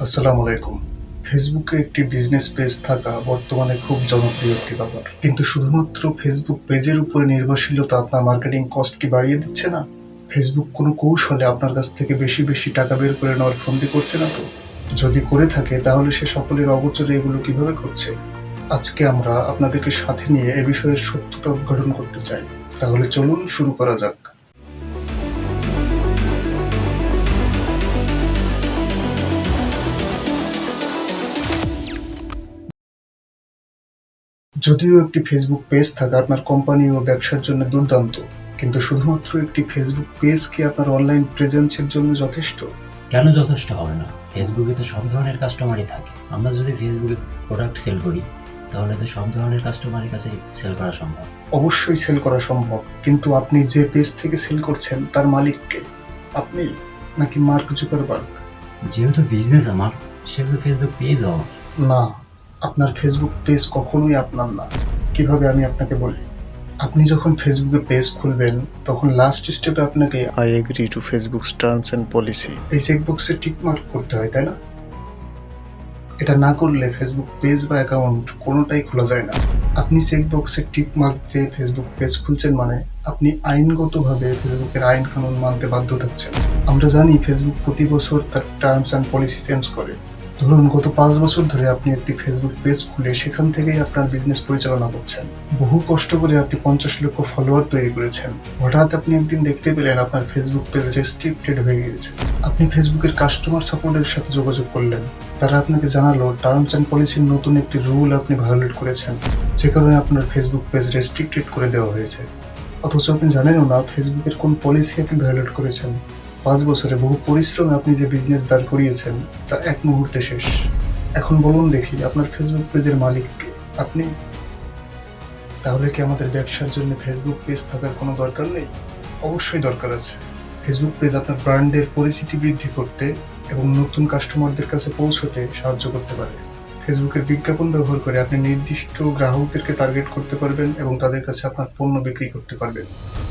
আসসালামু আলাইকুম। ফেসবুকে একটি বিজনেস পেজ থাকা বর্তমানে খুব জনপ্রিয় একটি ব্যাপার। কিন্তু শুধুমাত্র ফেসবুক পেজের উপরে নির্ভরশীলতা আপনার মার্কেটিং কস্ট কি বাড়িয়ে দিচ্ছে না? ফেসবুক কোনো কৌশলে আপনার কাছ থেকে বেশি বেশি টাকা বের করে নেওয়ার ফন্দি করছে না তো? যদি করে থাকে তাহলে সে সকলের অগোচরে এগুলো কিভাবে করছে? আজকে আমরা আপনাদেরকে সাথে নিয়ে এ বিষয়ের সত্যতা উদ্ঘাটন করতে চাই। তাহলে চলুন শুরু করা যাক। যদিও একটি ফেসবুক পেজ থাকা আপনার কোম্পানি ও ব্যবসার জন্য দুর্দান্ত, কিন্তু শুধুমাত্র একটি ফেসবুক পেজ কি আপনার অনলাইন প্রেজেন্সের জন্য যথেষ্ট? কেন যথেষ্ট হবে না? ফেসবুকে তো সব ধরনের কাস্টমারই থাকে। আমরা যদি ফেসবুকে প্রোডাক্ট সেল করি তাহলে তো সব ধরনের কাস্টমারের কাছে সেল করা সম্ভব। অবশ্যই সেল করা সম্ভব, কিন্তু আপনি যে পেজ থেকে সেল করছেন তার মালিক কে? আপনি নাকি মার্ক জুকারবার্গ? যেহেতু বিজনেস আমার, সেহেতু ফেসবুক পেজও আমার। না, আপনার ফেসবুক পেজ কখনোই আপনার না। কিভাবে আমি আপনাকে বলি। আপনি যখন ফেসবুকে পেজ খুলবেন তখন লাস্ট স্টেপে আপনাকে I agree to Facebook terms and policy এই চেকবক্সে টিক মার্ক করতে হয়, তাই না? এটা না করলে ফেসবুক পেজ বা অ্যাকাউন্ট কোনোটাই খোলা যায় না। আপনি চেকবক্সে টিক মার্ক দিয়ে ফেসবুক পেজ খুলছেন মানে আপনি আইনগতভাবে ফেসবুকের আইন কানুন মানতে বাধ্য থাকছেন। আমরা জানি ফেসবুক প্রতি বছর তার টার্মস অ্যান্ড পলিসি চেঞ্জ করে। ধরুন গত 5 বছর ধরে আপনি একটি ফেসবুক পেজ খুলে সেখান থেকেই আপনার বিজনেস পরিচালনা করছেন। বহু কষ্ট করে আপনি 50 লক্ষ ফলোয়ার তৈরি করেছেন। হঠাৎ আপনি একদিন দেখতে পেলেন আপনার ফেসবুক পেজ রেস্ট্রিক্টেড হয়ে গিয়েছে। আপনি ফেসবুকের কাস্টমার সাপোর্টের সাথে যোগাযোগ করলেন। তারা আপনাকে জানালো টার্মস অ্যান্ড পলিসির নতুন একটি রুল আপনি ভায়োলেট করেছেন, যে কারণে আপনার ফেসবুক পেজ রেস্ট্রিক্টেড করে দেওয়া হয়েছে। অথচ আপনি জানেনও না ফেসবুকের কোন পলিসি আপনি ভায়োলেট করেছেন। 5 বছরে বহু পরিশ্রমে আপনি যে বিজনেস দাঁড় করিয়েছেন তা এক মুহূর্তে শেষ। এখন বলুন দেখি আপনার ফেসবুক পেজের মালিক কে? আপনি। তাহলে কি আমাদের ব্যবসার জন্য ফেসবুক পেজ থাকার কোনো দরকার নেই? অবশ্যই দরকার আছে। ফেসবুক পেজ আপনার ব্র্যান্ডের পরিচিতি বৃদ্ধি করতে এবং নতুন কাস্টমারদের কাছে পৌঁছতে সাহায্য করতে পারে। ফেসবুকের বিজ্ঞাপন ব্যবহার করে আপনি নির্দিষ্ট গ্রাহকদেরকে টার্গেট করতে পারবেন এবং তাদের কাছে আপনার পণ্য বিক্রি করতে পারবেন।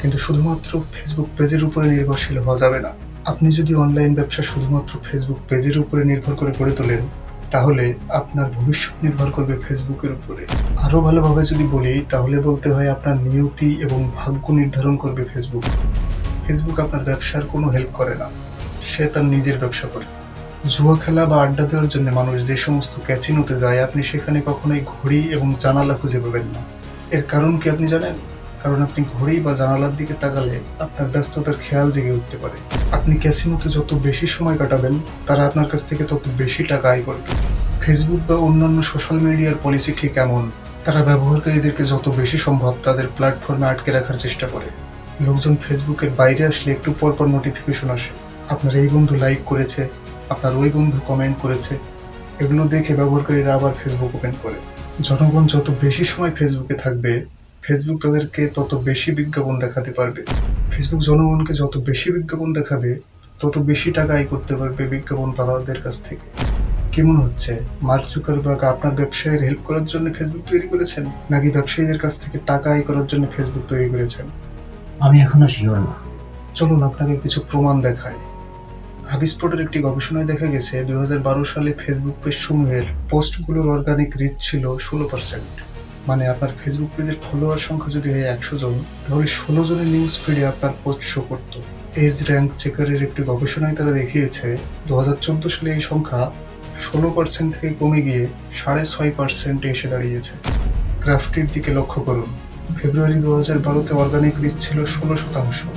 কিন্তু শুধুমাত্র ফেসবুক পেজের উপরে নির্ভরশীল হওয়া যাবে না। আপনি যদি অনলাইন ব্যবসা শুধুমাত্র ফেসবুক পেজের উপরে নির্ভর করে গড়ে তোলেন, তাহলে আপনার ভবিষ্যৎ নির্ভর করবে ফেসবুকের উপরে। আরো ভালোভাবে যদি বলি তাহলে বলতে হয় আপনার নিয়তি এবং ভাগ্য নির্ধারণ করবে ফেসবুক। ফেসবুক আপনার ব্যবসার কোনো হেল্প করে না, সে তার নিজের ব্যবসা করে। জুয়া খেলা বা আড্ডা দেওয়ার জন্য মানুষ যে সমস্ত ক্যাসিনোতে যায় আপনি সেখানে কখনোই ঘড়ি এবং জানালা খুঁজে পাবেন না। এর কারণ কি আপনি জানেন? কারণ আপনি ঘড়ি বা জানালার দিকে তাকালে আপনার ব্যস্ততার খেয়াল জেগে উঠতে পারে। আপনি ক্যাসিনোতে যত বেশি সময় কাটাবেন তারা আপনার কাছ থেকে তত বেশি টাকা আয় করবে। ফেসবুক বা অন্যান্য সোশ্যাল মিডিয়ার পলিসি ঠিক এমন। তারা ব্যবহারকারীদেরকে যত বেশি সম্ভব তাদের প্ল্যাটফর্মে আটকে রাখার চেষ্টা করে। লোকজন ফেসবুকের বাইরে আসলে একটু পর পর নোটিফিকেশন আসে, আপনার এই বন্ধু লাইক করেছে, আপনার ওই বন্ধু কমেন্ট করেছে। এগুলো দেখে ব্যবহারকারীরা আবার ফেসবুক ওপেন করে। জনগণ যত বেশি সময় ফেসবুকে থাকবে ফেসবুক তাদেরকে তত বেশি বিজ্ঞাপন দেখাতে পারবে। ফেসবুক জনগণকে যত বেশি বিজ্ঞাপন দেখাবে তত বেশি টাকা আয় করতে পারবে বিজ্ঞাপন দালালদের কাছ থেকে। কি মনে হচ্ছে, মার্ক জুকারবার্গ আপনার ব্যবসায়ের হেল্প করার জন্য ফেসবুক তৈরি করেছেন, নাকি ব্যবসায়ীদের কাছ থেকে টাকা আয় করার জন্য ফেসবুক তৈরি করেছেন? আমি এখনো শিওর না। চলুন আপনাকে কিছু প্রমাণ দেখায়। হাবিসপোর্টের একটি গবেষণায় দেখা গেছে 2012 সালে ফেসবুক পেজ সমূহের পোস্টগুলোর অর্গানিক রিচ ছিল 16%। মানে আপনার ফেসবুক পেজের ফলোয়ার সংখ্যা যদি হয় 100 জন, তাহলে 16 জনের নিউজ ফিডে আপনার পোস্ট শো করত। এজ র্যাঙ্ক চেকারের একটি গবেষণায় তারা দেখিয়েছে 2014 সালে এই সংখ্যা 16% থেকে কমে গিয়ে 6.5% এসে দাঁড়িয়েছে। গ্রাফটির দিকে লক্ষ্য করুন। ফেব্রুয়ারি 2012-তে অর্গানিক রিচ ছিল 16%,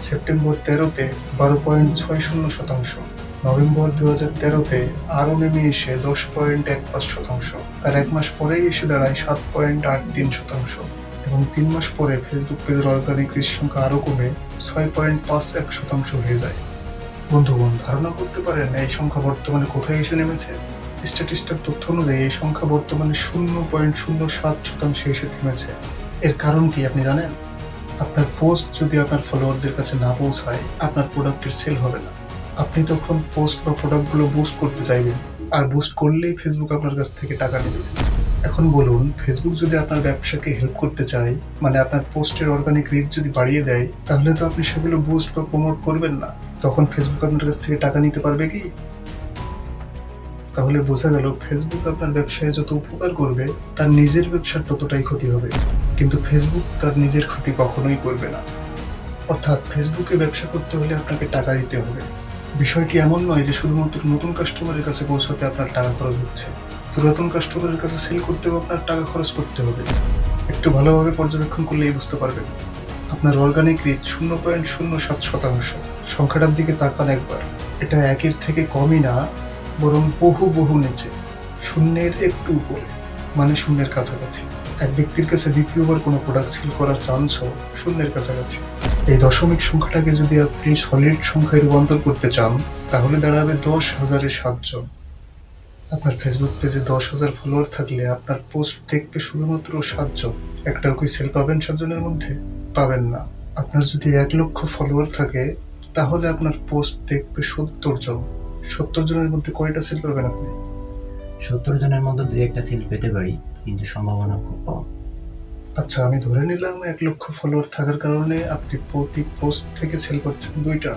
সেপ্টেম্বর 13-তে 12.60%, নভেম্বর 2013-তে আরও নেমে এসে 10.15%, তার 1 মাস পরেই এসে দাঁড়ায় 7.83%, এবং 3 মাস পরে ফেসবুক পেজের অর্গানিক রিচ সংখ্যা আরও কমে 6.51% হয়ে যায়। বন্ধুগণ, ধারণা করতে পারেন এই সংখ্যা বর্তমানে কোথায় এসে নেমেছে? স্ট্যাটিস্টার তথ্য অনুযায়ী এই সংখ্যা বর্তমানে 0.07% এসে থেমেছে। এর কারণ কি আপনি জানেন? আপনার পোস্ট যদি আপনার ফলোয়ারদের কাছে না পৌঁছায় আপনার প্রোডাক্টের সেল হবে না। আপনি তখন পোস্ট বা প্রোডাক্টগুলো বুস্ট করতে চাইবেন, আর বুস্ট করলেই ফেসবুক আপনার কাছ থেকে টাকা নেবে। এখন বলুন, ফেসবুক যদি আপনার ব্যবসাকে হেল্প করতে চায়, মানে আপনার পোস্টের অর্গানিক রিচ যদি বাড়িয়ে দেয়, তাহলে তো আপনি সেগুলো বুস্ট বা প্রমোট করবেন না। তখন ফেসবুক আপনার কাছ থেকে টাকা নিতে পারবে কি? তাহলে বোঝা গেল ফেসবুক আপনার ব্যবসায় যত উপকার করবে তার নিজের ব্যবসার ততটাই ক্ষতি হবে, কিন্তু ফেসবুক তার নিজের ক্ষতি কখনোই করবে না। অর্থাৎ ফেসবুকে ব্যবসা করতে হলে আপনাকে টাকা দিতে হবে। বিষয়টি এমন নয় যে শুধুমাত্র নতুন কাস্টমারের কাছে পৌঁছাতে আপনার টাকা খরচ হচ্ছে, পুরাতন কাস্টমারের কাছে সেল করতেও আপনার টাকা খরচ করতে হবে। একটু ভালোভাবে পর্যবেক্ষণ করলেই বুঝতে পারবেন। আপনার অর্গানিক রিচ 0.07%। সংখ্যাটার দিকে তাকান একবার। এটা একের থেকে কমই না, বরং বহু বহু নিচে, শূন্যের একটু উপরে, মানে শূন্যের কাছাকাছি। এক ব্যক্তির কাছে দ্বিতীয়বার কোনো প্রোডাক্ট সেল করার চান্সও শূন্যের কাছাকাছি। এই দশমিক সংখ্যাটাকে যদি আপনি সলিড সংখ্যায় রূপান্তর করতে চান, তাহলে দাঁড়াবে 10,000-এ 7 জন। আপনার ফেসবুক পেজে 10,000 ফলোয়ার থাকলে আপনার পোস্ট দেখবে শুধুমাত্র 7 জন। একটাও কি সেল পাবেন 7 জনের মধ্যে? পাবেন না। আপনার যদি 1 লক্ষ ফলোয়ার থাকে, তাহলে আপনার পোস্ট দেখবে 70 জন। 70 জনের মধ্যে কয়টা সেল পাবেন আপনি? 70 জনের মধ্যে 2-1টা সেল পেতে পারি, কিন্তু সম্ভাবনা খুব কম। আচ্ছা, আমি ধরে নিলাম 1 লক্ষ ফলোয়ার থাকার কারণে আপনি প্রতি পোস্ট থেকে সেল পাচ্ছেন 2টা।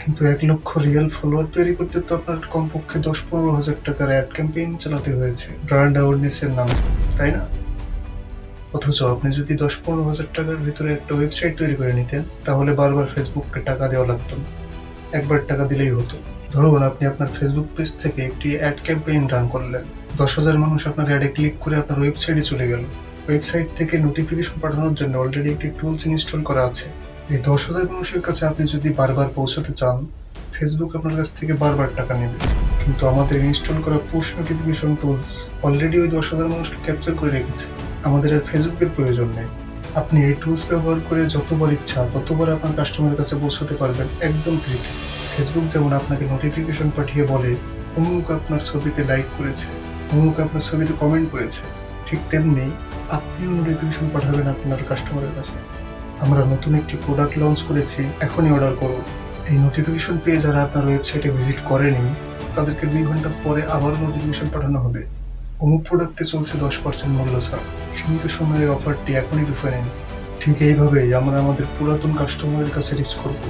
কিন্তু 1 লক্ষ রিয়েল ফলোয়ার তৈরি করতে তো আপনার কমপক্ষে 10-15 হাজার টাকার অ্যাড ক্যাম্পেইন চালাতে হয়েছে ব্র্যান্ড অ্যাওয়ারনেসের নামে, তাই না? অথচ আপনি যদি 10-15 হাজার টাকার ভিতরে একটা ওয়েবসাইট তৈরি করে নিতেন, তাহলে বারবার ফেসবুককে টাকা দেওয়া লাগতো না, একবার টাকা দিলেই হতো। ধরুন আপনি আপনার ফেসবুক পেজ থেকে একটি অ্যাড ক্যাম্পেইন রান করলেন, 10,000 মানুষ আপনার অ্যাডে ক্লিক করে আপনার ওয়েবসাইটে চলে গেল। ওয়েবসাইট থেকে নোটিফিকেশন পাঠানোর জন্য অলরেডি একটি টুলস ইনস্টল করা আছে। এই 10,000 মানুষের কাছে আপনি যদি বারবার পৌঁছাতে চান, ফেসবুক আপনার কাছ থেকে বারবার টাকা নেবে। কিন্তু আমাদের ইনস্টল করা পুশ নোটিফিকেশন টুলস অলরেডি ওই 10,000 মানুষকে ক্যাপচার করে রেখেছে। আমাদের আর ফেসবুকের প্রয়োজন নেই। আপনি এই টুলস ব্যবহার করে যতবার ইচ্ছা ততবার আপনার কাস্টমারের কাছে পৌঁছাতে পারবেন একদম ফ্রিতে। ফেসবুক যেমন আপনাকে নোটিফিকেশন পাঠিয়ে বলে অমুক আপনার ছবিতে লাইক করেছে, অমুক আপনার ছবিতে কমেন্ট করেছে, ঠিক তেমনি আপনিও নোটিফিকেশন পাঠাবেন আপনার কাস্টমারের কাছে। আমরা নতুন একটি প্রোডাক্ট লঞ্চ করেছি, এখনই অর্ডার করুন। এই নোটিফিকেশন পেয়ে যারা আপনার ওয়েবসাইটে ভিজিট করেনি, তাদেরকে 2 ঘন্টা পরে আবার নোটিফিকেশন পাঠানো হবে, অমুক প্রোডাক্টে চলছে 10% মূল্য ছাড়, সীমিত সময়ের অফারটি এখনই রুফে নিন। ঠিক এইভাবেই আমরা আমাদের পুরাতন কাস্টমারের কাছে রিচ করব,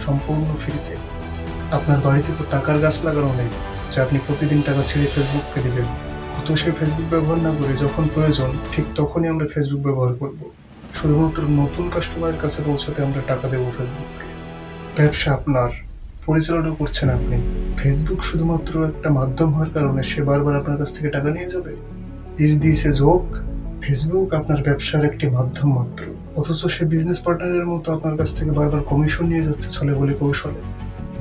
সম্পূর্ণ ফ্রিতে। আপনার বাড়িতে তো টাকার গাছ লাগানো নেই যে আপনি প্রতিদিন টাকা ছেড়ে ফেসবুককে দিবেন। হয়তো সে ফেসবুক ব্যবহার না করে যখন প্রয়োজন ঠিক তখনই আমরা ফেসবুক ব্যবহার করব। শুধুমাত্র নতুন কাস্টমারের কাছে পৌঁছাতে আমরা টাকা দেবো ফেসবুককে। ব্যবসা আপনার, পরিচালনা করছেন আপনি। ফেসবুক শুধুমাত্র একটা মাধ্যম হওয়ার কারণে সে বারবার আপনার কাছ থেকে টাকা নিয়ে যাবে? Is this a joke? Facebook আপনার ব্যবসার একটি মাধ্যম মাত্র, অথচ সে বিজনেস পার্টনারের মতো আপনার কাছ থেকে বারবার কমিশন নিয়ে যাচ্ছে ছলে বলে কৌশলে।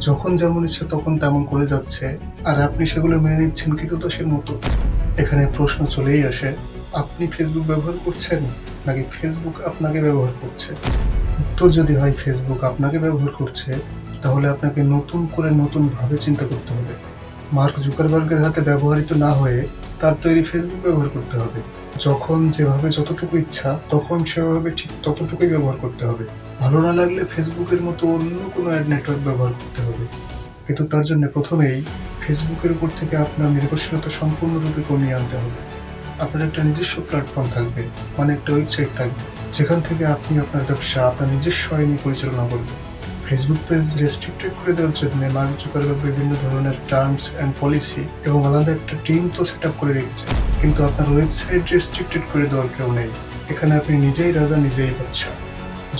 যখন যেমন ইচ্ছে তখন তেমন করে যাচ্ছে, আর আপনি সেগুলো মেনে নিচ্ছেন কৃতদাসের মতো। এখানে প্রশ্ন চলেই আসে, আপনি ফেসবুক ব্যবহার করছেন নাকি ফেসবুক আপনাকে ব্যবহার করছে? উত্তর যদি হয় ফেসবুক আপনাকে ব্যবহার করছে, তাহলে আপনাকে নতুন করে নতুন ভাবে চিন্তা করতে হবে। মার্ক জুকারবার্গের হাতে ব্যবহৃত না হয়ে তার তৈরি ফেসবুক ব্যবহার করতে হবে। যখন যেভাবে যতটুকু ইচ্ছা তখন সেভাবে ঠিক ততটুকুই ব্যবহার করতে হবে। ভালো না লাগলে ফেসবুকের মতো অন্য কোনো অ্যাড নেটওয়ার্ক ব্যবহার করতে হবে। কিন্তু তার জন্য প্রথমেই ফেসবুকের উপর থেকে আপনার নির্ভরশীলতা সম্পূর্ণরূপে কমিয়ে আনতে হবে। আপনার একটা নিজস্ব প্ল্যাটফর্ম থাকবে, মানে একটা ওয়েবসাইট থাকবে, যেখান থেকে আপনি আপনার ব্যবসা আপনার নিজস্ব আইনে পরিচালনা করবেন। ফেসবুক পেজ রেস্ট্রিক্টেড করে দেওয়ার জন্য মার্ক জুকারবার্গ বিভিন্ন ধরনের টার্মস অ্যান্ড পলিসি এবং আলাদা একটা টিম তো সেট আপ করে রেখেছে, কিন্তু আপনার ওয়েবসাইট রেস্ট্রিক্টেড করে দেওয়ার কেউ নেই। এখানে আপনি নিজেই রাজা, নিজেই বাদশা।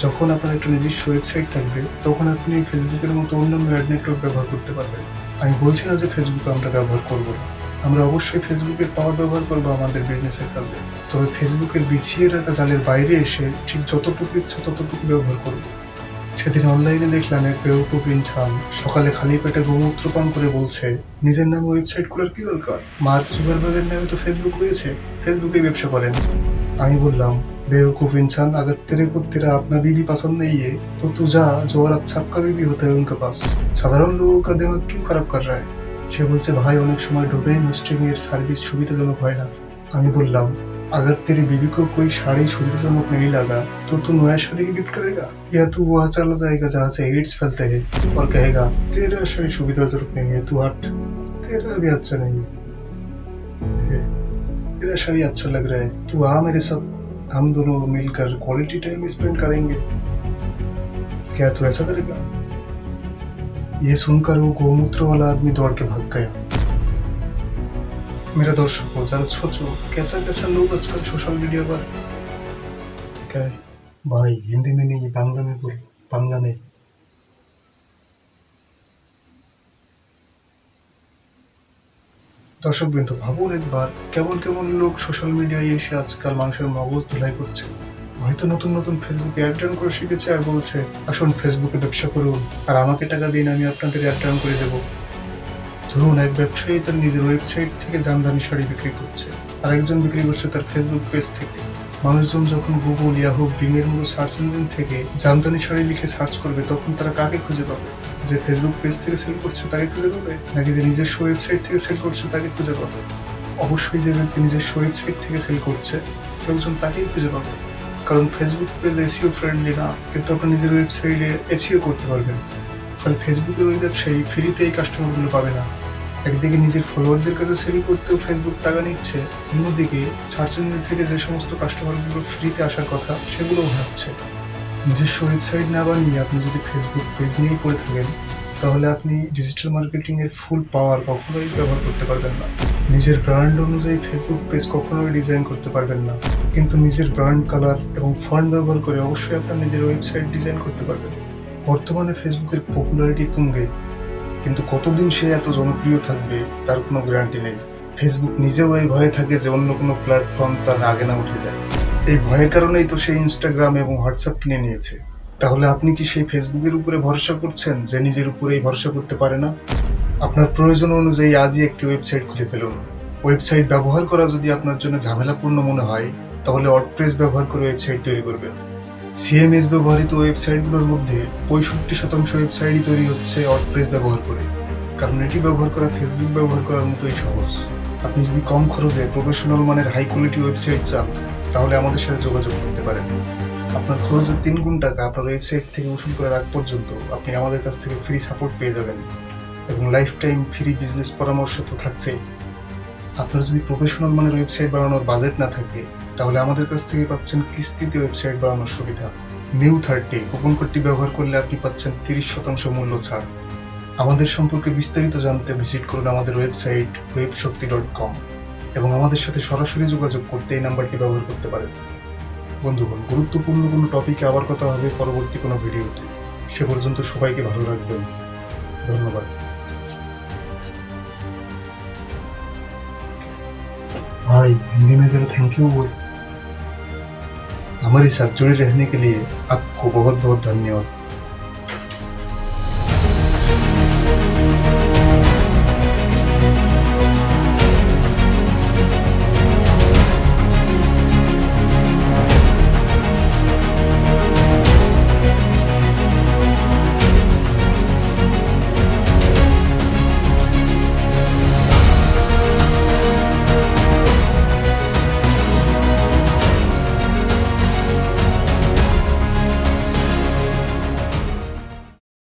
যখন আপনার একটা নিজস্ব ওয়েবসাইট থাকবে, তখন আপনি ফেসবুকের মতো অন্যান্য অ্যাড নেটওয়ার্ক ব্যবহার করতে পারবেন। আমি বলছি না যে ফেসবুক আমরা ব্যবহার করব না, আমরা অবশ্যই ফেসবুকের পাওয়ার ব্যবহার করবো আমাদের বিজনেসের কাজে। তবে ফেসবুকের বিছিয়ে রাখা জালের বাইরে এসে ঠিক যতটুকু ইচ্ছা ততটুকু ব্যবহার করব। সেদিন অনলাইনে দেখলাম এক বেউকুফ ইনসান সকালে খালি পেটে গোমূত্র পান করে বলছে, নিজের নামে ওয়েবসাইট খোলার কি দরকার? মার্ক জুকারবার্গের নামে তো ফেসবুক রয়েছে, ফেসবুকে ব্যবসা করেন। আমি বললাম, बेवकूफ इंसान, अगर तेरे को तेरा अपना बीवी पसंद नहीं है तो तू जा जो और अच्छा का बीवी होता है उनके पास। সাধারণ लोगों का दिमाग क्यों खराब कर रहा है? সে বলছে, ভাই অনেক সময় ডোমেইন হোস্টিং এর সার্ভিস সুবিধাজনক হয় না। আমি বললাম, अगर तेरी बीवी को कोई साड़ी सुविधाजनक नहीं लगा तो तू नया साड़ी गिफ्ट करेगा, या तू वहाँ चला जाएगा जहाँ से एड्स फैलते हैं और कहेगा तेरा साड़ी सुविधाजनक नहीं है, तू हट, तेरा भी अच्छा नहीं है, तेरा साड़ी अच्छा लग रहा है, तू आ मेरे साथ, हम दोनों मिलकर क्वालिटी टाइम स्पेंड करेंगे। क्या तू ऐसा करेगा? ये सुनकर वो गोमूत्र वाला आदमी दौड़ के भाग गया। मेरे दर्शकों जरा सोचो कैसा कैसा लोग आजकल सोशल मीडिया पर क्या है? भाई हिंदी में नहीं बांग्ला में बोल बांग्ला में দর্শকবৃন্দ ভাবুন একবার কেমন কেমন লোক সোশ্যাল মিডিয়ায় এসে আজকাল মানুষের মগজ ধুলাই করছে। হয়তো নতুন নতুন ফেসবুকে অ্যাড রান করে শিখেছে আর বলছে আসুন ফেসবুকে ব্যবসা করুন আর আমাকে টাকা দিন আমি আপনাদের অ্যাড রান করে দেবো। ধরুন এক ব্যবসায়ী তার নিজের ওয়েবসাইট থেকে জামদানি শাড়ি বিক্রি করছে আর একজন বিক্রি করছে তার ফেসবুক পেজ থেকে। মানুষজন যখন গুগল ইয়াহু বিং এর মতো সার্চ ইঞ্জিন থেকে জামদানি শাড়ি লিখে সার্চ করবে তখন তারা কাকে খুঁজে পাবে? যে ফেসবুক পেজ থেকে সেল করছে তাকে খুঁজে পাবে নাকি যে নিজস্ব ওয়েবসাইট থেকে সেল করছে তাকে খুঁজে পাবে? অবশ্যই যে ব্যক্তি নিজস্ব ওয়েবসাইট থেকে সেল করছে লোকজন তাকেই খুঁজে পাবে, কারণ ফেসবুক পেজ এসইও ফ্রেন্ডলি না, কিন্তু আপনি নিজের ওয়েবসাইটে এসইও করতে পারবেন। ফলে ফেসবুকের ওই ব্যবসায়ী ফ্রিতে এই কাস্টমারগুলো পাবে না। একদিকে নিজের ফলোয়ারদের কাছে সেল করতেও ফেসবুক টাকা নিচ্ছে, অন্যদিকে সার্চ ইঞ্জিন থেকে যে সমস্ত কাস্টমারগুলো ফ্রিতে আসার কথা সেগুলোও হারাচ্ছে। নিজস্ব ওয়েবসাইট না বানিয়ে আপনি যদি ফেসবুক পেজ নিয়েই পড়ে থাকেন তাহলে আপনি ডিজিটাল মার্কেটিং এর ফুল পাওয়ার কখনোই ব্যবহার করতে পারবেন না। নিজের ব্র্যান্ড অনুযায়ী ফেসবুক পেজ কখনোই ডিজাইন করতে পারবেন না, কিন্তু নিজের ব্র্যান্ড কালার এবং ফন্ট ব্যবহার করে অবশ্যই আপনার নিজের ওয়েবসাইট ডিজাইন করতে পারবেন। বর্তমানে ফেসবুকের পপুলারিটি তুঙ্গে, কিন্তু কতদিন সে এত জনপ্রিয় থাকবে তার কোনো গ্যারান্টি নেই। ফেসবুক নিজেও এই ভয়ে থাকে যে অন্য কোনো প্ল্যাটফর্ম তার আগে না উঠে যায়। এই ভয়ের কারণেই তো সে ইনস্টাগ্রাম এবং হোয়াটসঅ্যাপ কিনে নিয়েছে। তাহলে আপনি কি সেই ফেসবুকের উপরে ভরসা করছেন যে নিজের উপরেই ভরসা করতে পারে না? আপনার প্রয়োজন অনুযায়ী আজই একটি ওয়েবসাইট খুলে ফেলুন। ওয়েবসাইট ব্যবহার করা যদি আপনার জন্য ঝামেলাপূর্ণ মনে হয় তাহলে ওয়ার্ডপ্রেস ব্যবহার করে ওয়েবসাইট তৈরি করবেন। সিএমএস ব্যবহৃত ওয়েবসাইটগুলোর মধ্যে 65% ওয়েবসাইটই তৈরি হচ্ছে ওয়ার্ডপ্রেস ব্যবহার করে, কারণ এটি ব্যবহার করা ফেসবুক ব্যবহার করার মতোই সহজ। আপনি যদি কম খরচে প্রফেশনাল মানের হাই কোয়ালিটি ওয়েবসাইট চান তাহলে আমাদের সাথে যোগাযোগ করতে পারেন। আপনার খরচের 3 গুণ টাকা আপনার ওয়েবসাইট থেকে উসুল করার আগ পর্যন্ত আপনি আমাদের কাছ থেকে ফ্রি সাপোর্ট পেয়ে যাবেন এবং লাইফ টাইম ফ্রি বিজনেস পরামর্শ তো থাকছেই। আপনার যদি প্রফেশনাল মানের ওয়েবসাইট বানানোর বাজেট না থাকে তাহলে আমাদের কাছ থেকে পাচ্ছেন কিস্তিতে ওয়েবসাইট বানানোর সুবিধা। নিউ30 কুপন কোডটি ব্যবহার করলে আপনি পাচ্ছেন 30% মূল্য ছাড়। আমাদের সম্পর্কে বিস্তারিত জানতে ভিজিট করুন আমাদের ওয়েবসাইট webshakti.com এবং আমাদের সাথে সরাসরি যোগাযোগ করতে এই নাম্বারটি ব্যবহার করতে পারেন। বন্ধুগণ, গুরুত্বপূর্ণ কোনো টপিকে আবার কথা হবে পরবর্তী কোনো ভিডিওতে। সে পর্যন্ত সবাইকে ভালো রাখবেন। ধন্যবাদ। भाई हिंदी में जरा थैंक यू बोल। हमारे साथ जुड़े रहने के लिए आपको बहुत बहुत धन्यवाद।